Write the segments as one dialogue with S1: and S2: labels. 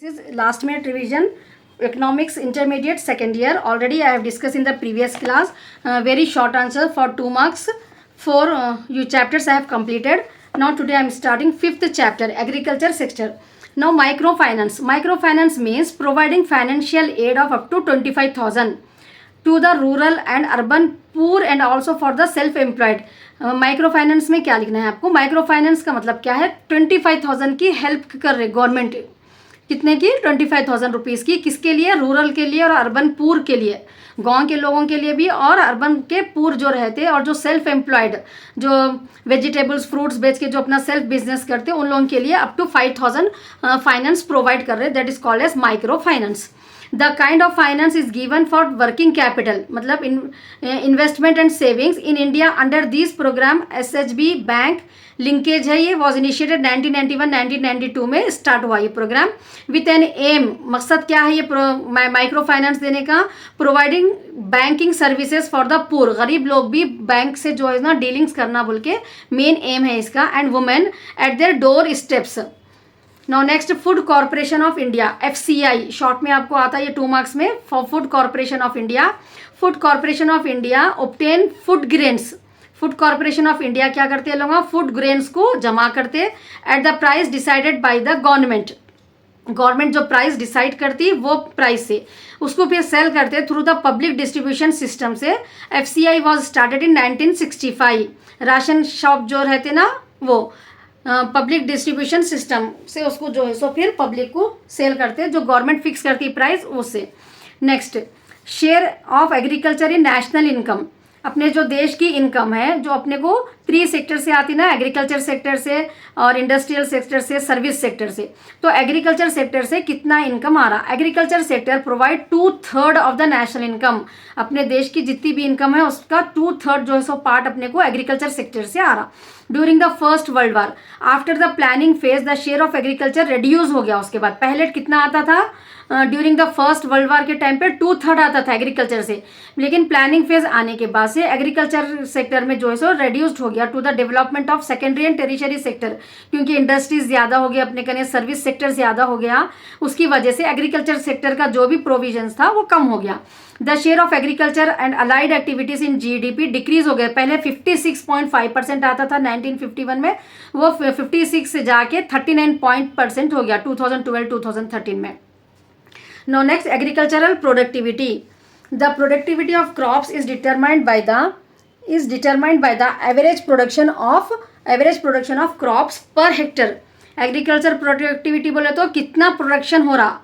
S1: This is last minute revision, economics intermediate second year. Already I have discussed in the previous class. Very short answer for 2 marks. 4 you chapters I have completed. Now today I am starting 5th chapter, agriculture sector. Now microfinance. Microfinance means providing financial aid of up to 25,000 to the rural and urban poor and also for the self employed. Micro finance में क्या लिखना है आपको? Micro finance का मतलब क्या है? 25,000 की हेल्प कर रहे गवर्नमेंट. कितने की? 25,000 रुपीज़ की. किसके लिए? रूरल के लिए और अर्बन पूर के लिए, गांव के लोगों के लिए भी और अर्बन के पूर जो रहते और जो सेल्फ एम्प्लॉयड, जो वेजिटेबल्स फ्रूट्स बेच के जो अपना सेल्फ बिजनेस करते उन लोगों के लिए अप टू 5,000 फाइनेंस प्रोवाइड कर रहे. That is called as micro finance. The kind of finance is given for working capital, मतलब investment and savings in India under this program. SHB bank linkage है, ये वॉज इनिशिएटेड 1991-1992 में start हुआ ये programme with an M. मकसद क्या है ये माइक्रो फाइनेंस देने का? Providing banking services for the poor, गरीब लोग भी बैंक से जो है ना डीलिंग्स करना बोल के मेन एम है इसका. And women at their door steps. Now next, food corporation of India, FCI short में आपको आता है ये 2 मार्क्स में. For food corporation of India. Food corporation of India obtain food grains. Food corporation of India क्या करते हैं लोग? फूड ग्रेन्स को जमा करते at the price decided by the government. Government जो प्राइस डिसाइड करती वो प्राइस से उसको फिर सेल करते through the public distribution system से. FCI was started in 1965. Ration shop जो रहते ना वो पब्लिक डिस्ट्रीब्यूशन सिस्टम से उसको जो है सो फिर पब्लिक को सेल करते जो गवर्नमेंट फिक्स करती प्राइस उससे. Next, share of agriculture in national income. अपने जो देश की इनकम है जो अपने को 3 सेक्टर से आती ना, एग्रीकल्चर सेक्टर से और इंडस्ट्रियल सेक्टर से, सर्विस सेक्टर से. तो एग्रीकल्चर सेक्टर से कितना इनकम आ रहा? Agriculture sector provide 2/3 of the national income. अपने देश की जितनी भी इनकम है उसका 2/3 जो है सो पार्ट अपने को एग्रीकल्चर सेक्टर से आ रहा. During the first world war after the planning phase the share of agriculture reduce हो गया. उसके बाद पहले कितना आता था? During the first world war के टाइम पे 2/3 आता था एग्रीकल्चर से, लेकिन प्लानिंग फेज आने के बाद से एग्रीकल्चर सेक्टर में जो है सो रिड्यूस्ड हो गया to the development of secondary and tertiary sector. क्योंकि इंडस्ट्रीज ज़्यादा हो गया, अपने कने सर्विस सेक्टर ज़्यादा हो गया, उसकी वजह से एग्रीकल्चर सेक्टर का जो भी प्रोविजंस था वो कम हो गया. The share of agriculture and allied activities in GDP decrease हो गए. पहले 56.5% आता था 1951 में, वो 56 से जाके 39% हो गया 2012-2013 में. Now next, agricultural productivity. The productivity of crops is determined by the average production of crops per hectare. Agriculture productivity बोले तो कितना प्रोडक्शन हो रहा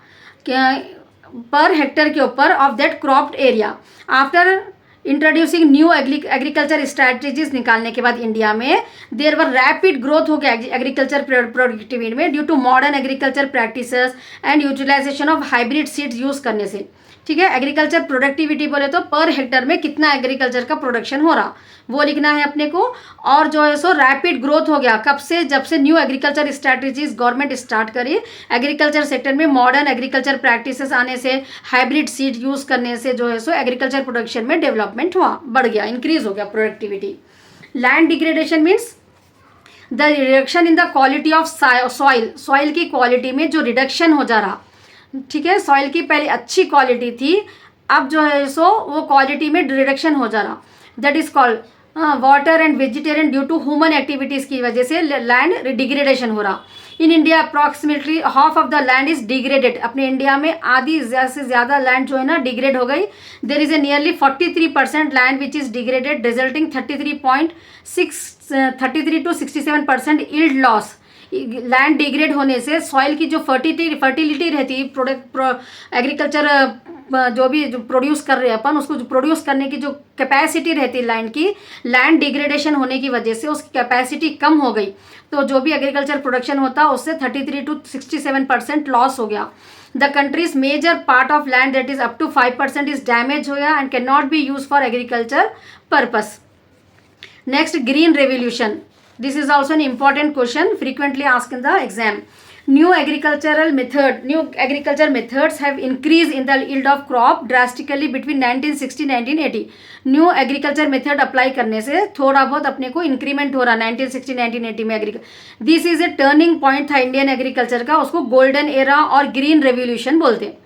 S1: पर हेक्टर के ऊपर of that cropped area. After introducing new agriculture strategies निकालने के बाद इंडिया में देयर वर रैपिड ग्रोथ हो गया एग्रीकल्चर प्रोडक्टिविटी में due to modern agriculture practices and utilisation of hybrid seeds use करने से. ठीक है, एग्रीकल्चर प्रोडक्टिविटी बोले तो पर हेक्टर में कितना एग्रीकल्चर का प्रोडक्शन हो रहा वो लिखना है अपने को. और जो है सो रैपिड ग्रोथ हो गया कब से? जब से new agriculture strategies government start करी. एग्रीकल्चर सेक्टर में मॉडर्न एग्रीकल्चर प्रैक्टिसेस आने से, हाइब्रिड सीड यूज़ करने से जो है सो एग्रीकल्चर प्रोडक्शन में डेवलपमेंट हुआ, बढ़ गया, इंक्रीज हो गया productivity. Land degradation means the reduction in the quality of soil की क्वालिटी में जो रिडक्शन हो जा रहा. ठीक है, सॉइल की पहले अच्छी क्वालिटी थी, अब जो है सो वो क्वालिटी में रिडक्शन हो जा रहा. That is called water and vegetarian due to human activities की वजह से लैंड डिग्रेडेशन हो रहा. In India approximately half of the land is degraded. अपने इंडिया में आधी से ज़्यादा लैंड जो है ना डिग्रेड हो गई. There is a nearly 43% land which is degraded resulting 33 to 67% yield loss. Land degrade होने से सॉइल की जो फर्टिलिटी रहती है, एग्रीकल्चर जो भी जो प्रोड्यूस कर रहे हैं अपन उसको जो प्रोड्यूस करने की जो कैपेसिटी रहती है लैंड की, लैंड डिग्रेडेशन होने की वजह से उसकी कैपेसिटी कम हो गई. तो जो भी एग्रीकल्चर प्रोडक्शन होता है उससे 33 to 67% लॉस हो गया. The countries major part of land that is up to 5% is damage हो गया and can not be use for agriculture purpose. Next, green revolution. This is also an important question frequently asked in the exam. New agriculture methods have increased in the yield of crop drastically between 1960 1980. New agriculture method apply करने से थोड़ा बहुत अपने को increment हो रहा 1960 1980 में agriculture. This is a turning point था इंडियन एग्रीकल्चर का. उसको गोल्डन एरा और ग्रीन रेवोल्यूशन बोलते हैं.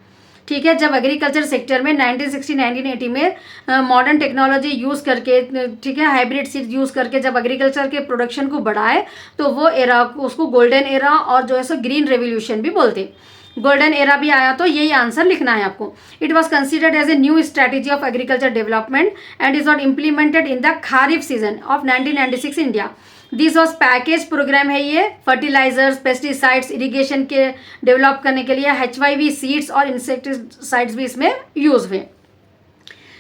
S1: ठीक है, जब एग्रीकल्चर सेक्टर में 1960 1980 में मॉडर्न टेक्नोलॉजी यूज़ करके, ठीक है, हाइब्रिड सीड यूज़ करके जब एग्रीकल्चर के प्रोडक्शन को बढ़ाए तो वो एरा, उसको गोल्डन एरा और जो है सो ग्रीन रेवोल्यूशन भी बोलते. गोल्डन एरा भी आया तो यही आंसर लिखना है आपको. It was considered as a new strategy of agriculture development and is not implemented in the kharif season of 1996 India. This was package programme है ये. फर्टिलाइजर्स, पेस्टिसाइड्स, इरिगेशन के डेवलप करने के लिए HYV सीड्स और इंसेक्टिसाइड्स भी इसमें यूज हुए.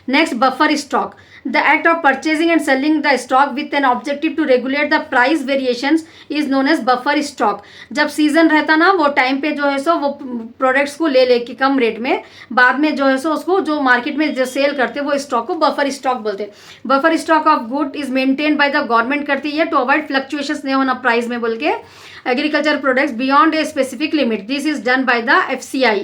S1: Next, buffer stock. The act of purchasing and selling the stock with an objective to regulate the price variations is known as buffer stock. जब season रहता ना वो टाइम पे जो है सो वो प्रोडक्ट्स को ले लेके कम रेट में, बाद में जो है सो उसको जो मार्केट में जो सेल करते वो स्टॉक को बफर स्टॉक बोलते हैं. Buffer stock of good is maintain by the government करती है टू अवॉइड फ्लक्चुएशंस नहीं होना प्राइस में बोल के agriculture products beyond a specific limit. This is done by the FCI,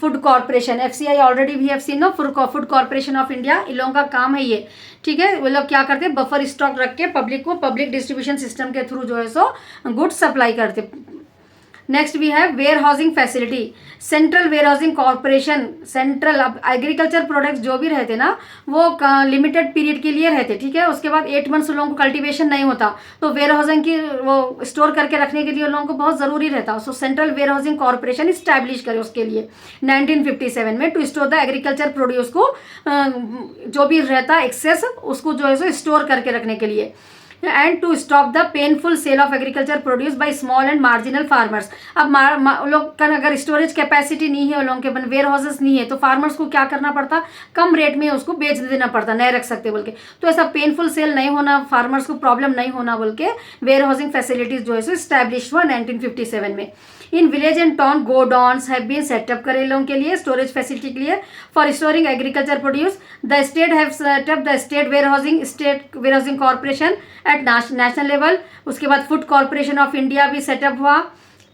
S1: food corporation. FCI already we have seen no, food corporation of India. इन लोगों का काम है ये. ठीक है, वो लोग क्या करते हैं, बफर स्टॉक रख के पब्लिक को पब्लिक डिस्ट्रीब्यूशन सिस्टम के थ्रू जो है सो गुड्स सप्लाई करते. Next we have warehousing facility. Central warehousing corporation. Central, अब एग्रीकल्चर प्रोडक्ट्स जो भी रहते ना वो लिमिटेड पीरियड के लिए रहते. ठीक है, उसके बाद 8 मंथ्स लोगों को कल्टीवेशन नहीं होता तो वेयर हाउसिंग की वो स्टोर करके रखने के लिए लोगों को बहुत ज़रूरी रहता. So central warehousing corporation establish करे उसके लिए 1957 में to store the agriculture produce को, जो भी रहता एक्सेस उसको जो है सो स्टोर करके रखने के लिए. And to stop the painful sale of agriculture produce by small and marginal farmers. अब लोग का अगर स्टोरेज कैपेसिटी नहीं है, उन लोगों के वेयर हाउसेस नहीं है तो फार्मर्स को क्या करना पड़ता, कम रेट में उसको बेच देना पड़ता, नहीं रख सकते बोल के. तो ऐसा पेनफुल सेल नहीं होना, फार्मर्स को प्रॉब्लम नहीं होना बोल के वेयर हाउसिंग फैसिलिटीज जो है सो स्टैब्लिश हुआ 1957 में. In village and town godowns have been set up करे लोगों के लिए स्टोरेज फैसिलिटी के लिए for storing agriculture produce. The state have set up the state warehousing corporation at national level. उसके बाद फूड कॉर्पोरेशन ऑफ इंडिया भी सेटअप हुआ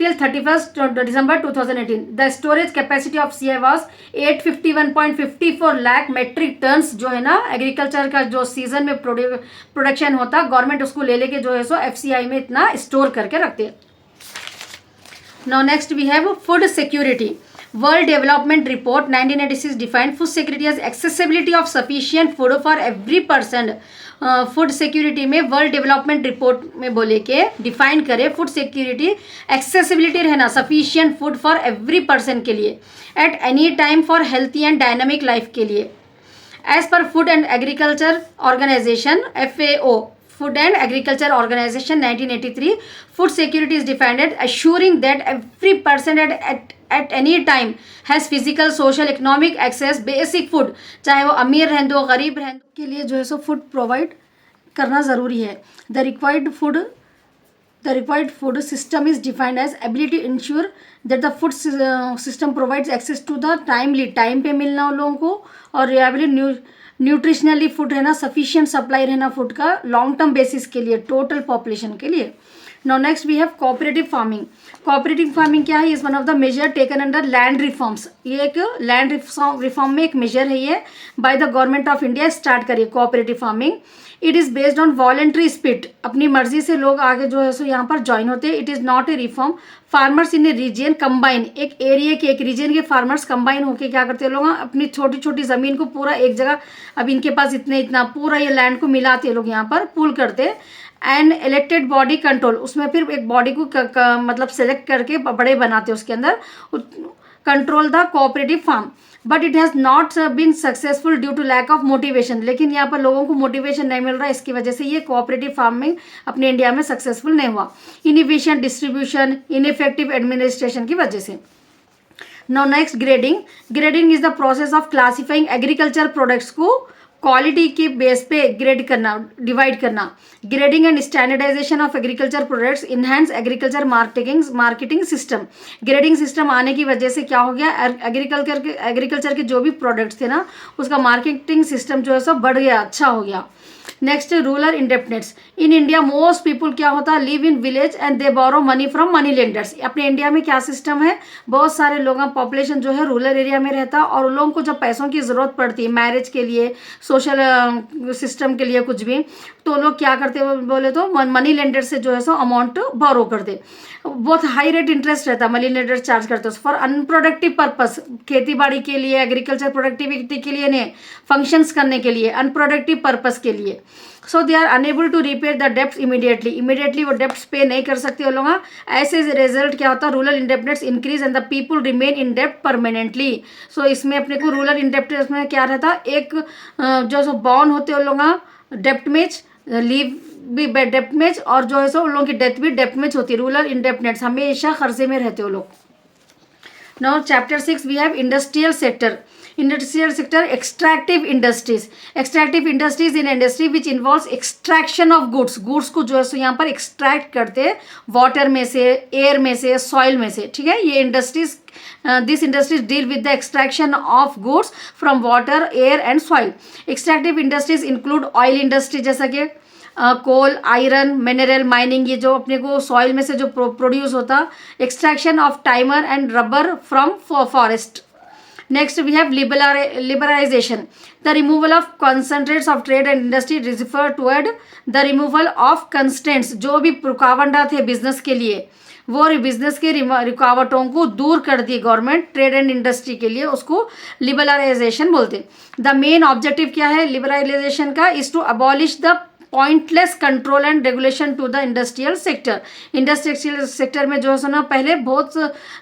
S1: till 31 December 2018. The storage capacity of CI was 851.54 lakh metric tons. जो है ना agriculture का जो season में प्रोडक्शन होता गवर्नमेंट उसको ले लेके जो है सो FCI में इतना स्टोर करके रखते हैं. Now next we have food security. World Development Report 1986 defined food security as accessibility of sufficient food for every person. Food security में वर्ल्ड डेवलपमेंट रिपोर्ट में बोले के डिफाइन करे फूड सिक्योरिटी एक्सेसिबिलिटी रहना sufficient food for every person के लिए at any time for healthy and dynamic life के लिए. As per food and agriculture organisation FAO, Food and Agriculture Organization 1983, food security is defined as assuring that every person at any time has physical, social, economic access basic food. चाहे वो अमीर रहें दो गरीब रहें के लिए जो है सो फूड प्रोवाइड करना ज़रूरी है. The required food system is defined as ability to ensure that the food system provides access to the timely, time पे मिलना उन लोगों को और रिलायबली न्यूट्रिशनली फूड रहना, सफिशिएंट सप्लाई रहना फूड का लॉन्ग टर्म बेसिस के लिए टोटल पॉपुलेशन के लिए. Now next we have cooperative farming. Cooperative farming क्या है, is one of the major taken under land reforms. ये एक लैंड रिफॉर्म में एक मेजर है ये by the government of India start करिए cooperative farming. It is based on voluntary spit. अपनी मर्जी से लोग आगे जो है सो यहाँ पर ज्वाइन होते हैं. It is not a reform. Farmers in a region combine, एक एरिया के एक रीजन के फार्मर्स कंबाइन होकर क्या करते हैं लोग, अपनी छोटी छोटी ज़मीन को पूरा एक जगह, अब इनके पास इतना पूरा ये लैंड को मिलाते हैं लोग, यहाँ पर पूल करते हैं. एंड इलेक्टेड बॉडी कंट्रोल, उसमें फिर एक बॉडी को मतलब सेलेक्ट करके बड़े बनाते हैं उसके अंदर control the cooperative farm. But it has not been successful due to lack of motivation. लेकिन यहाँ पर लोगों को मोटिवेशन नहीं मिल रहा है, इसकी वजह से ये कोऑपरेटिव फार्मिंग अपने इंडिया में सक्सेसफुल नहीं हुआ. इनएफिशिएंट डिस्ट्रीब्यूशन, इनइफेक्टिव एडमिनिस्ट्रेशन की वजह से. Now next grading. Grading is the process of classifying agriculture products को क्वालिटी के बेस पे ग्रेड करना, डिवाइड करना, grading and standardisation of agriculture products, enhance agriculture marketing system. Grading system आने की वजह से क्या हो गया, एग्रीकल्चर के जो भी प्रोडक्ट्स थे ना, उसका मार्केटिंग सिस्टम जो है सब बढ़ गया, अच्छा हो गया। Next, rural indebtedness in India. Most people क्या होता है, live in village and they borrow money from money lenders. अपने इंडिया में क्या सिस्टम है, बहुत सारे लोगों पॉपुलेशन जो है रूरल एरिया में रहता है, और उन लोगों को जब पैसों की ज़रूरत पड़ती है मैरिज के लिए, सोशल सिस्टम के लिए, कुछ भी, तो लोग क्या करते बोले तो मनी लेंडर से जो है सो अमाउंट बोरो करते। बहुत हाई रेट इंटरेस्ट रहता है, मनी लेंडर चार्ज करते फॉर अनप्रोडक्टिव पर्पस, खेती बाड़ी के लिए, एग्रीकल्चर प्रोडक्टिविटी के लिए नहीं, फंक्शंस करने के लिए, अनप्रोडक्टिव पर्पस के लिए। So they are unable to repair the डेप्ट इमीडिएटली वो डेप्ट पे नहीं कर सकते वो लोग। ऐसे रिजल्ट क्या होता है, rural indebtedness increase and the people remain in डेप्ट परमानेंटली। सो इसमें अपने को रूरल इंडेप्टनेस में क्या रहता, एक जो सो बॉर्न होते वो लोग डेप्ट में, लीव भी डेप्ट में, और जो है सो उन लोगों की डेथ भी डेप्ट में होती है। रूरल इंडेप्टनेस हमेशा खर्चे में रहते हो लोग। Now chapter 6 we have industrial sector. Industrial sector, extractive industries in industry which involves extraction of goods को जो है सो यहाँ पर एक्सट्रैक्ट करते हैं वाटर में से, एयर में से, सॉइल में से, ठीक है। ये industries, this industries deal with the extraction of goods from water, air and soil. Extractive industries include oil industry, जैसा कि कोल, आयरन, मिनरल माइनिंग, ये जो अपने को सॉइल में से जो प्रोड्यूस होता, extraction off timer and rubber from forest. Next we have liberalization. The removal of constraints of trade and industry refer toward the removal of constraints. जो भी रुकावट थे बिजनेस के लिए, वो बिजनेस के रुकावटों को दूर कर दी गवर्नमेंट ट्रेड एंड इंडस्ट्री के लिए, उसको लिबरलाइजेशन बोलते। द मेन ऑब्जेक्टिव क्या है लिबरलाइजेशन का, is to abolish the pointless control and regulation to the industrial sector. Industrial sector में जो है ना पहले बहुत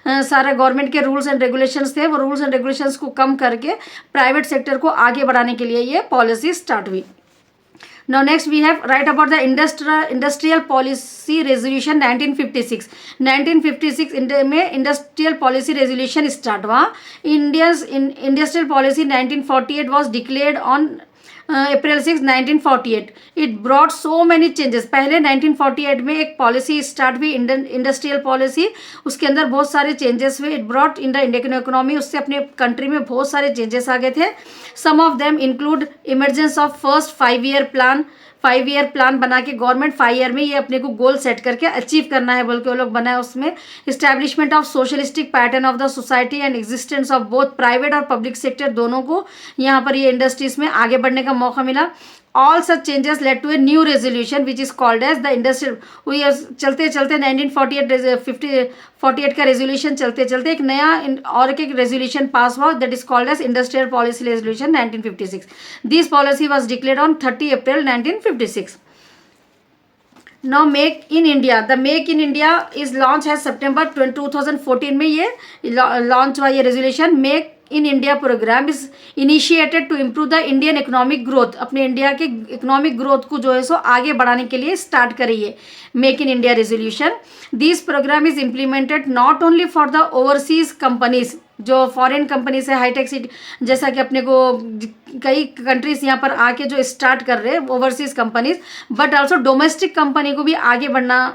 S1: सारा गवर्नमेंट के रूल्स एंड रेगुलेशंस थे, वो रूल्स एंड रेगुलेशंस को कम करके प्राइवेट सेक्टर को आगे बढ़ाने के लिए ये पॉलिसी स्टार्ट हुई। Now next we have write about the industrial policy resolution 1956. 1956 में industrial policy resolution start हुआ। India's industrial policy 1948 was declared on April 6, 1948. It brought so many changes. पहले 1948 में एक पॉलिसी स्टार्ट हुई, इंडस्ट्रियल पॉलिसी, उसके अंदर बहुत सारे चेंजेस हुए। It brought in the Indian economy, उससे अपने कंट्री में बहुत सारे चेंजेस आ गए थे। Some of them include emergence of first 5 year plan. 5 year plan बना के गवर्नमेंट 5 ईयर में ये अपने को गोल सेट करके अचीव करना है बोल के वो लोग बनाए। उसमें establishment of socialistic pattern of the society and existence of both private और पब्लिक सेक्टर, दोनों को यहाँ पर ये इंडस्ट्रीज में आगे बढ़ने का मौका मिला। All such changes led to a new resolution which is called as the industrial. वही चलते चलते 1948 का रेजोल्यूशन चलते चलते एक नया और एक रेजोल्यूशन पास हुआ, that is called as industrial policy resolution 1956। This policy was declared on 30 April 1956। Now make in India, the make in India is launch है सितंबर 2014 में ये लॉन्च हुआ ये resolution. Make in India programme is initiated to improve the Indian economic growth. अपने India के economic growth को जो है सो आगे बढ़ाने के लिए स्टार्ट करी है make in India resolution. This programme is implemented not only for the overseas companies, जो फॉरेन कंपनीज है, हाईटेक सिटी, जैसा कि अपने को कई कंट्रीज यहाँ पर आके जो स्टार्ट कर रहे हैं overseas companies, but also domestic company को भी आगे बढ़ना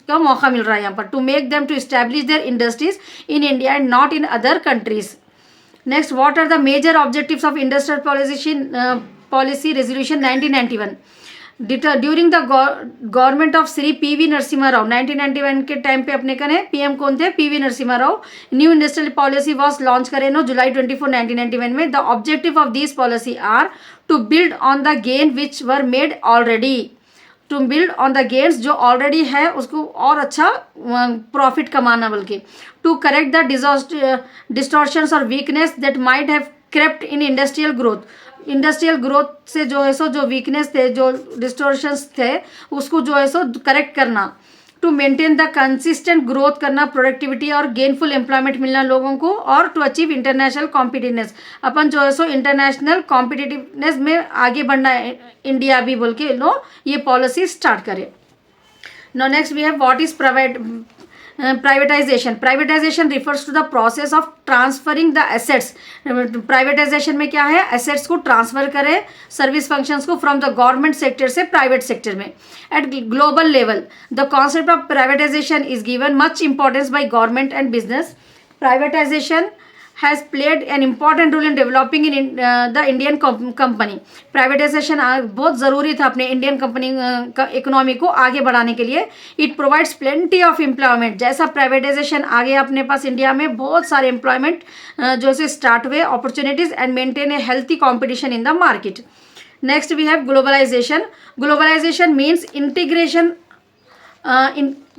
S1: का मौका मिल रहा है यहाँ पर, to make them to establish their industries in India and not in other countries. Next, what are the major objectives of industrial policy resolution 1991? During the government of Sri P.V. Narasimha Rao, 1991 के time पे अपने कने PM कौन थे, P.V. Narasimha Rao, new industrial policy was launch करे नो जुलाई 24, 1991 में। The objective of this policy are to build on the gain which were made already, to build on the gains जो ऑलरेडी है उसको और अच्छा प्रॉफिट कमाना, बल्कि टू करेक्ट द डिस्टॉर्शंस और weakness that might have crept in industrial growth. Industrial growth से जो है सो जो वीकनेस थे, जो डिस्टॉर्शंस थे, उसको जो है सो करेक्ट करना। To maintain the consistent growth करना, प्रोडक्टिविटी और गेनफुल एम्प्लॉयमेंट मिलना लोगों को, और टू अचीव इंटरनेशनल कॉम्पिटिटिवनेस, अपन जो है सो इंटरनेशनल कॉम्पिटिटिवनेस में आगे बढ़ना है इंडिया भी बोल के लो ये पॉलिसी स्टार्ट करे। Now next we have what is privatisation refers to the process of transferring the assets. Privatisation में क्या है, एसेट्स को ट्रांसफर करे, सर्विस फंक्शंस को फ्रॉम द गवर्नमेंट सेक्टर से प्राइवेट सेक्टर में। At global level the concept of privatisation is given much importance by government and business. Privatisation has played an important role in developing in the Indian company। Privatisation बहुत ज़रूरी था अपने Indian company का economy को आगे बढ़ाने के लिए। It provides plenty of employment. जैसा प्राइवेटाइजेशन आ गया अपने पास इंडिया में, बहुत सारे एम्प्लॉयमेंट जो से स्टार्ट हुए, opportunities and maintain a healthy competition in the market. Next we have globalization. Globalization means integration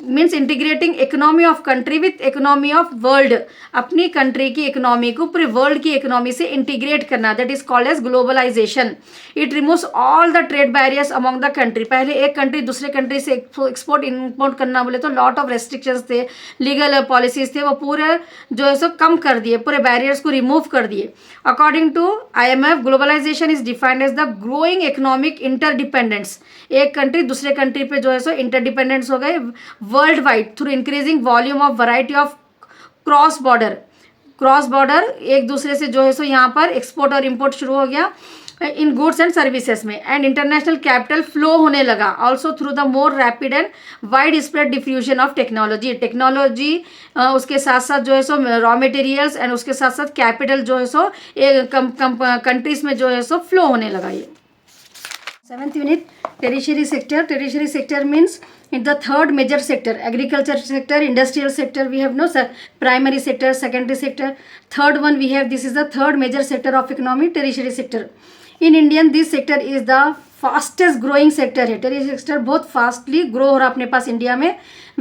S1: means integrating economy of country with economy of world. अपनी कंट्री की इकोनॉमी को पूरे वर्ल्ड की इकोनॉमी से integrate करना, that is called as globalization. It removes all the trade barriers among the country. पहले एक country दूसरे कंट्री से एक्सपोर्ट इम्पोर्ट करना बोले तो लॉट ऑफ रेस्ट्रिक्शंस थे, लीगल पॉलिसीज थे, वो पूरे जो है सो कम कर दिए, पूरे बैरियर्स को रिमूव कर दिए। According to IMF globalization is defined as the growing economic interdependence. एक कंट्री दूसरे कंट्री पे जो है सो इंटरडिपेंडेंस हो गए world wide through increasing volume of variety of cross border एक दूसरे से जो है सो यहाँ पर एक्सपोर्ट और इम्पोर्ट शुरू हो गया इन गुड्स एंड सर्विसेज में। एंड इंटरनेशनल कैपिटल फ्लो होने लगा also through the more rapid and wide spread diffusion of technology उसके साथ साथ जो है सो रॉ मटेरियल्स एंड उसके साथ साथ कैपिटल जो है सो कंट्रीज में जो है सो फ्लो होने लगा। ये 7th unit, tertiary sector. Tertiary sector means in the third major sector, agriculture sector, industrial sector, we have no primary sector, secondary sector. Third one we have, this is the third major sector of economy, tertiary sector. In Indian this sector is the fastest growing sector है। tertiary sector बहुत fastly grow हो रहा अपने पास India में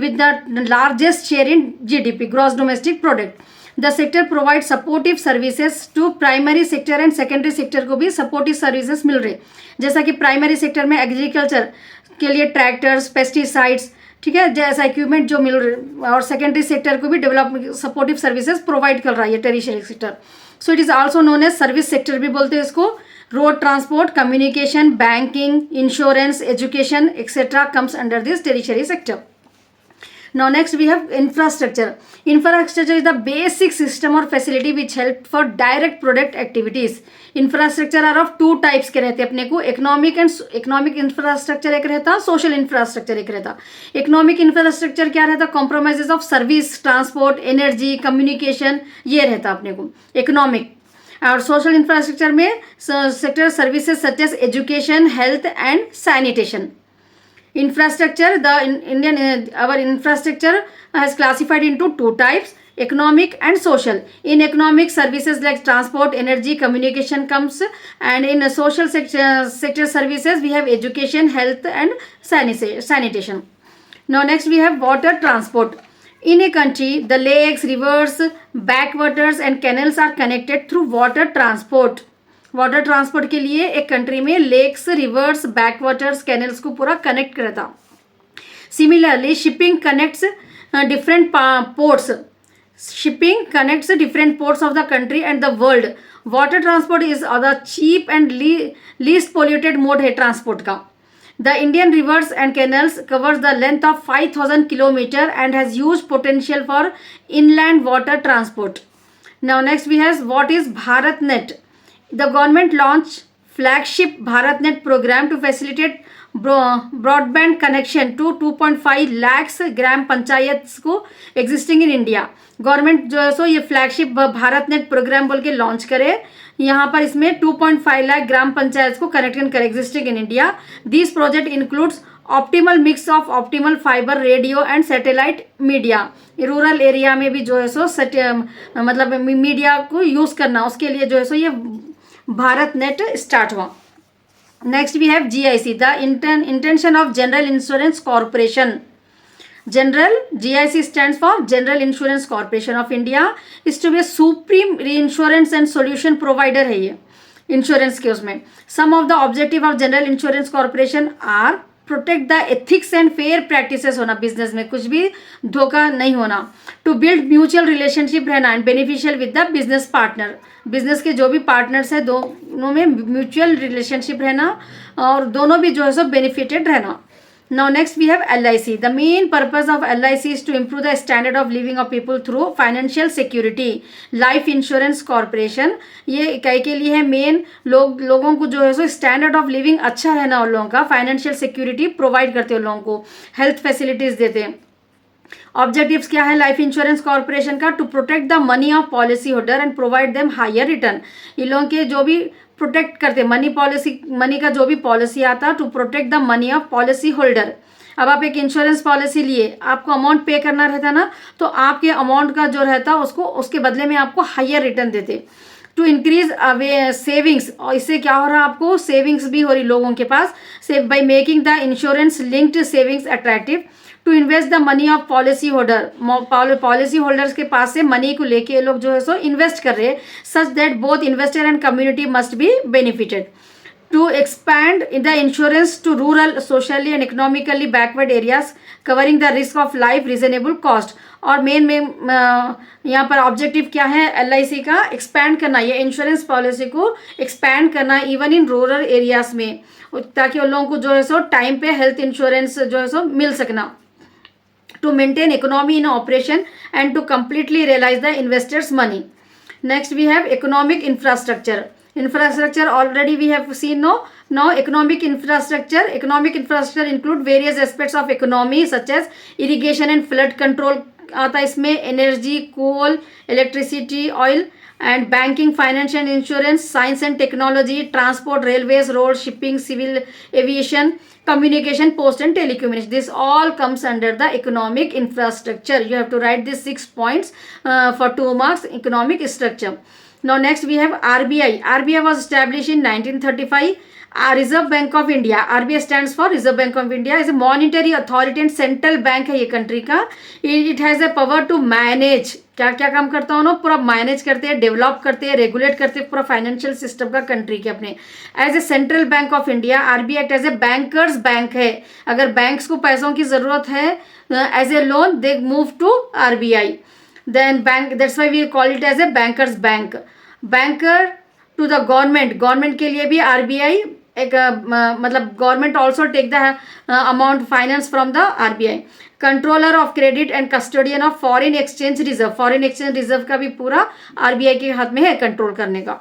S1: with the largest share in GDP, gross domestic product. The sector provides supportive services to primary sector and secondary sector को भी supportive services मिल रहे, जैसा कि प्राइमरी सेक्टर में एग्रीकल्चर के लिए ट्रैक्टर्स, पेस्टिसाइड्स, ठीक है, जैसा इक्विपमेंट जो मिल रहे, और सेकेंडरी सेक्टर को भी डेवलपमेंट सपोर्टिव सर्विसेज प्रोवाइड कर रहा है ये tertiary sector. So it is also known as service sector भी बोलते हैं इसको। Road transport, communication, banking, insurance, education etcetera comes under this tertiary sector. Now next we have infrastructure. Infrastructure is the basic system or facility which help for direct product activities. Infrastructure are of two types के रहते हैं अपने को, economic infrastructure एक रहता, social infrastructure एक रहता। Economic infrastructure क्या रहता, compromises of service, transport, energy, communication, ये रहता अपने को economic। और social infrastructure में sector services such as education, health and sanitation. Infrastructure, our infrastructure has classified into two types, economic and social. In economic, services like transport, energy, communication comes, and in social sector services we have education, health and sanitation. Now next we have water transport. In a country, the lakes, rivers, backwaters and canals are connected through water transport. Water transport के लिए एक country में lakes, reverse, backwaters, canals को पूरा connect करता। Similarly shipping connects different ports. Shipping connects different ports of the country and the world. Water transport is the cheap and least polluted mode है transport का। The Indian rivers and canals covers the length of 5000 kilometre and has huge potential for inland water transport. Now next we have what is Bharat net. The government launched flagship BharatNet program to facilitate broadband connection to 2.5 lakhs ग्राम पंचायत को existing in India। Government जो है so ये flagship BharatNet programme बोल के launch करे, यहाँ पर इसमें 2.5 लाख ग्राम पंचायत को कनेक्ट करे existing in India. This project includes optimal mix of optimal fibre, radio and satellite media. Rural area में भी जो है सो मतलब मीडिया को यूज़ करना, उसके लिए जो है सो ये भारत नेट स्टार्ट हुआ। Next we have GIC, the intention of general insurance corporation. General GIC stands for general insurance corporation of India, is to be supreme reinsurance and solution provider है ये insurance के उसमें। Some of the objective of general insurance corporation are protect the ethics and fair practices होना, business में कुछ भी धोखा नहीं होना। टू बिल्ड म्यूचुअल रिलेशनशिप रहना and beneficial with the business partner. Business के जो भी पार्टनर्स है दोनों में म्यूचुअल रिलेशनशिप रहना और दोनों भी जो है सो बेनिफिटेड रहना। Now next we have LIC. The main purpose of LIC is to improve the standard of living of people through financial security. Life Insurance Corporation ये इकाई के लिए है मेन, लोगों को जो है सो स्टैंडर्ड ऑफ लिविंग अच्छा रहना उन लोगों का, फाइनेंशियल सिक्योरिटी प्रोवाइड करते हैं उन लोगों को, हेल्थ फैसिलिटीज देते हैं. ऑब्जेक्टिव्स क्या है लाइफ इंश्योरेंस कॉर्पोरेशन का? To protect the money of policy holder and provide them higher return. इन लोगों के जो भी प्रोटेक्ट करते मनी का जो भी पॉलिसी आता है, to protect the money of policy holder. अब आप एक इंश्योरेंस पॉलिसी लिए, आपको अमाउंट पे करना रहता ना, तो आपके अमाउंट का जो रहता उसको उसके बदले में आपको हायर रिटर्न देते. टू इंक्रीज सेविंग्स, और इससे क्या हो रहा है, आपको सेविंग्स भी हो रही लोगों के पास, save by making the insurance linked savings attractive. To invest the money of policy holder, policy holders के पास से मनी को लेके लोग जो है सो इन्वेस्ट कर रहे हैं, such that both investor and community must be benefited. To expand the insurance to rural, socially and economically backward areas, covering the risk of life reasonable cost. और मेन में यहाँ पर ऑब्जेक्टिव क्या है LIC का? एक्सपैंड करना, ये insurance policy को एक्सपैंड करना इवन इन रूरल एरियाज में, ताकि उन लोगों को जो है सो टाइम पे हेल्थ इंश्योरेंस जो है सो मिल सकना. To maintain economy in operation and to completely realize the investors' money. Next we have economic infrastructure. Infrastructure already we have seen. Now economic infrastructure. Economic infrastructure include various aspects of economy such as irrigation and flood control आता है इसमें, energy, coal, electricity, oil, and banking, finance and insurance, science and technology, transport, railways, road, shipping, civil aviation, communication, post and telecommunication. This all comes under the economic infrastructure. You have to write these 6 points for 2 marks, economic structure. Now next we have RBI. RBI was established in 1935. Reserve Bank of India. RBI stands for Reserve Bank of India. is a monetary authority and central bank है ये country का. It has a power to manage. क्या क्या काम करता हूँ ना, पूरा मैनेज करते हैं, डेवलप करते हैं, रेगुलेट करते हैं पूरा फाइनेंशियल सिस्टम का कंट्री के अपने. As a central bank of India RBI act as a banker's bank है. अगर बैंक्स को पैसों की ज़रूरत है as a loan, they move to RBI. Then bank, that's why we call it as a banker's bank. Banker to the government के लिए भी RBI एक मतलब government also take the amount finance from the RBI. Controller of credit and custodian of foreign exchange reserve. Foreign exchange reserve का भी पूरा RBI के हाथ में है कंट्रोल करने का.